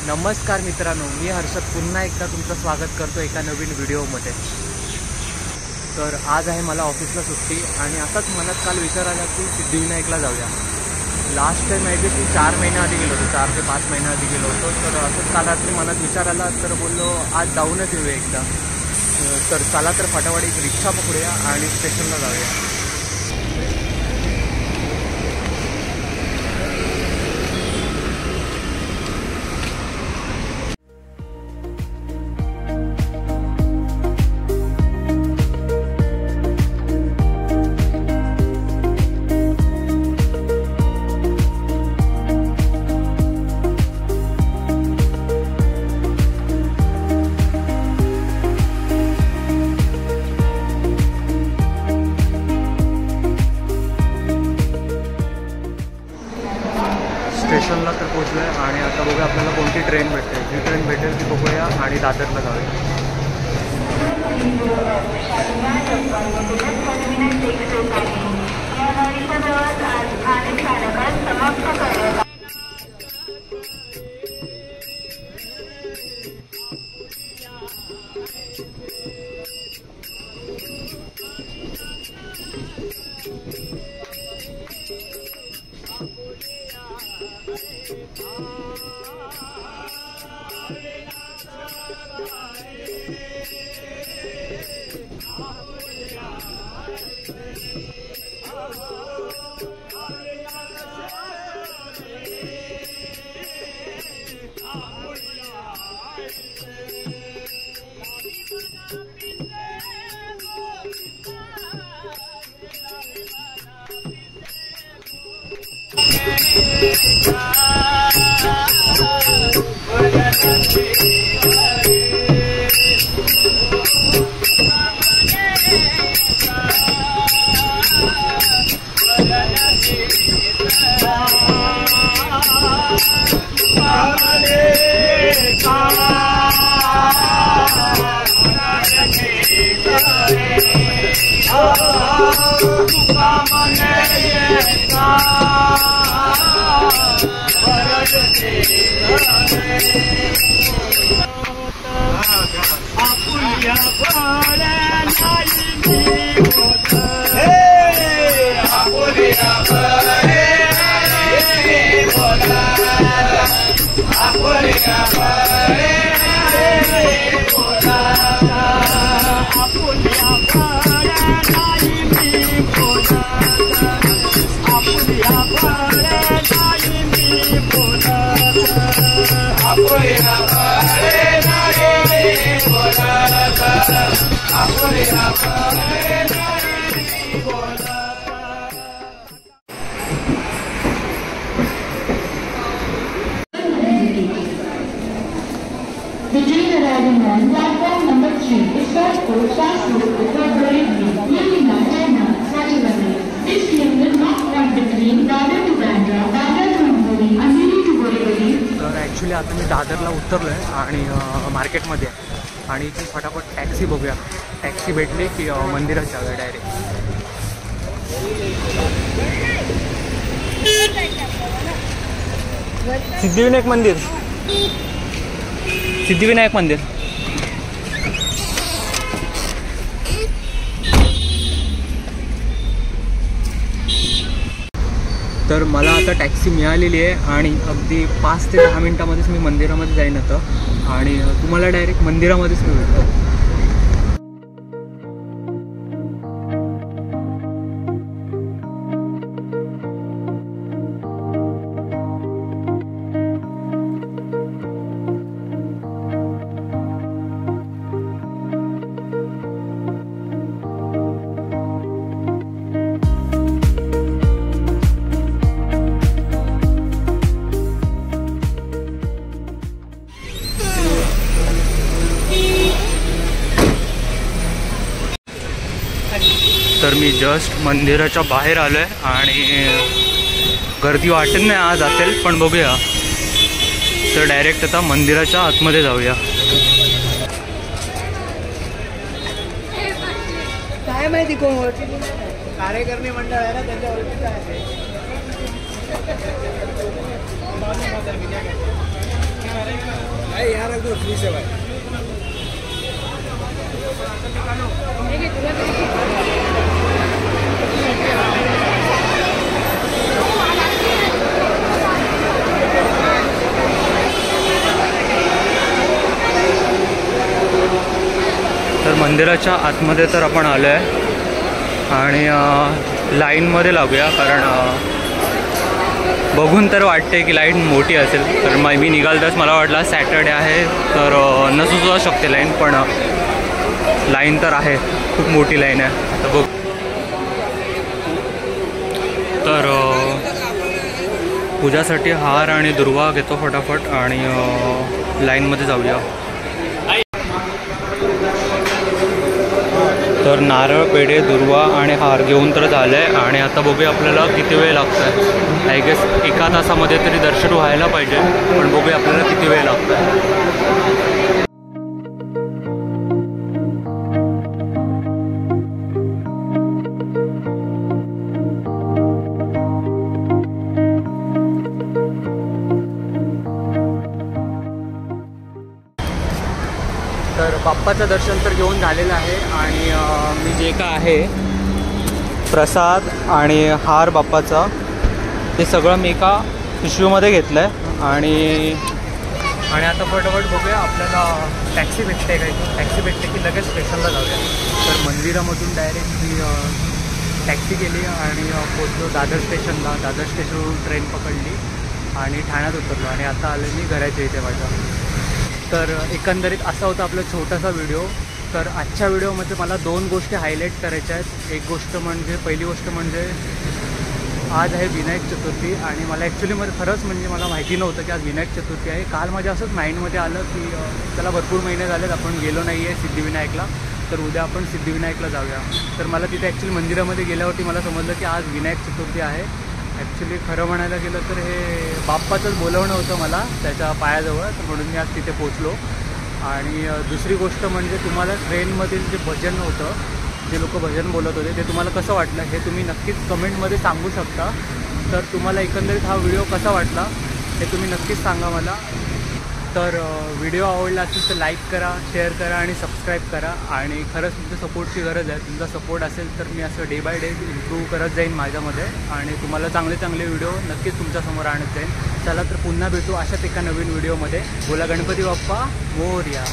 नमस्कार मित्रांनो, मी हर्षद पुन्हा एकदा तुमचं स्वागत करतो एका नवीन व्हिडिओमध्ये। तर आज आहे मला ऑफिसला सुट्टी आणि असाच मनात काल विचार आला की सिद्धिविनायकला जाऊया। लास्ट टाइम आहे की 4 महिन्याआधी गेलो होतो, 4 ते 5 महिन्याआधी गेलो होतो। तर असंच काल रात्री मनात विचार आला, तर बोललो आज जाऊनच येऊया एकदा। तर चला तर फटाफट एक रिक्षा पकडूया आणि स्टेशनला जाऊया। स्टेशनला तर पोहोचलो आहे आणि आता बघूया आपल्याला कोणती ट्रेन भेटते। जी ट्रेन भेटेल ती बघूया आणि दादरला जाऊया। The train arriving on platform number 3 is for fast route to Bareilly, Lumina, China, Sachivanai. This train will not run between Dadar to Bandra, Dadar to Amboli, Andheri to Bareilly. तर actually आता मी दादरला उतरलो आहे आणि मार्केटमध्ये आणि इथे फटाफट टॅक्सी बघूया। टॅक्सी भेटली की मंदिरात जाऊया डायरेक्ट। सिद्धिविनायक मंदिर, सिद्धिविनायक मंदिर। तर मला आता टॅक्सी मिळालेली आहे आणि अगदी 5 ते 10 मिनटामध्येच मी मंदिरामध्ये जाईन आता आणि तुम्हाला डायरेक्ट मंदिरामध्येच मी भेटतो। तर मी जस्ट मंदिराच्या बाहेर आलो आहे आणि गर्दी वाटत नाही आज असेल, पण बघूया। तर डायरेक्ट आता मंदिराच्या आतमध्ये जाऊया। काय माहिती कोण कार्यकर्ते मंडळ आहे ना, त्यांच्या ओळखीचं आहे। यहाँ रख दो फ्री से भाई। तर मंदिराच्या आतमध्ये तर आपण आलो आहे आणि लाईनमध्ये लागूया, कारण बघून तर वाटते की लाईन मोठी असेल. तर मी निघालताच मला वाटलं सॅटर्डे आहे तर नसू सुद्धा शकते लाईन, पण लाईन तर आहे, खूप मोठी लाईन आहे. तर बघ, तर पूजासाठी हार आणि दुर्वा घेतो फटाफट आणि लाईनमध्ये जाऊया. तर नारळ, पेढे, दुर्वा आणि हार घेऊन तर झालं आहे आणि आता बघूया आपल्याला किती वेळ लागतो आहे. आय गेस 1 तासामध्ये तरी दर्शन व्हायला पाहिजे, पण बघूया आपल्याला किती वेळ लागतो आहे. तर बाप्पाचं दर्शन तर घेऊन झालेलं आहे आणि मी जे काय आहे प्रसाद आणि हार बाप्पाचा ते सगळं मी एका पिशवीमध्ये घेतलं आहे आणि आता फटाफट बघूया आपल्याला टॅक्सी भेटते काय. टॅक्सी भेटते की लगेच स्टेशनला जाऊया. तर मंदिरामधून डायरेक्ट मी टॅक्सी केली आणि पोचलो दादर स्टेशनला. दादर स्टेशनवरून ट्रेन पकडली आणि ठाण्यात उतरलो आणि आता आलो मी घराच्या इथे माझ्या. तर एकंदरीत असा होता आपला छोटासा व्हिडिओ. तर आजच्या व्हिडिओमध्ये मला 2 गोष्टी हायलाईट करायच्या आहेत. एक गोष्ट म्हणजे पहिली गोष्ट म्हणजे आज आहे विनायक चतुर्थी आणि मला ॲक्च्युलीमध्ये खरंच म्हणजे मला माहिती नव्हतं की आज विनायक चतुर्थी आहे. काल माझ्या असंच माइंडमध्ये आलं की त्याला भरपूर महिने झालेत आपण गेलो नाही आहे सिद्धिविनायकला, तर उद्या आपण सिद्धिविनायकला जाऊया. तर मला तिथे ॲक्च्युली मंदिरामध्ये गेल्यावरती मला समजलं की आज विनायक चतुर्थी आहे. ॲक्च्युली खरं म्हणायला गेलं तर हे बाप्पाचंच बोलवणं होतं मला त्याच्या पायाजवळ, तर म्हणून मी आज तिथे पोचलो. आणि दुसरी गोष्ट म्हणजे तुम्हाला ट्रेनमधील जे भजन होतं, जे लोक भजन बोलत होते ते तुम्हाला कसं वाटलं हे तुम्ही नक्कीच कमेंटमध्ये सांगू शकता. तर तुम्हाला एकंदरीत हा व्हिडिओ कसा वाटला हे तुम्ही नक्कीच सांगा मला. तर व्हिडिओ आवडला असेल तर लाईक करा, शेअर करा आणि सबस्क्राईब करा. आणि खरंच तुमच्या सपोर्टची गरज आहे. तुमचा सपोर्ट असेल तर मी असं डे बाय डे इम्प्रूव्ह करत जाईन माझ्यामध्ये आणि तुम्हाला चांगले चांगले व्हिडिओ नक्कीच तुमच्यासमोर आणत जाईन. चला तर पुन्हा भेटू अशाच एका नवीन व्हिडिओमध्ये. बोला गणपती बाप्पा मोरया.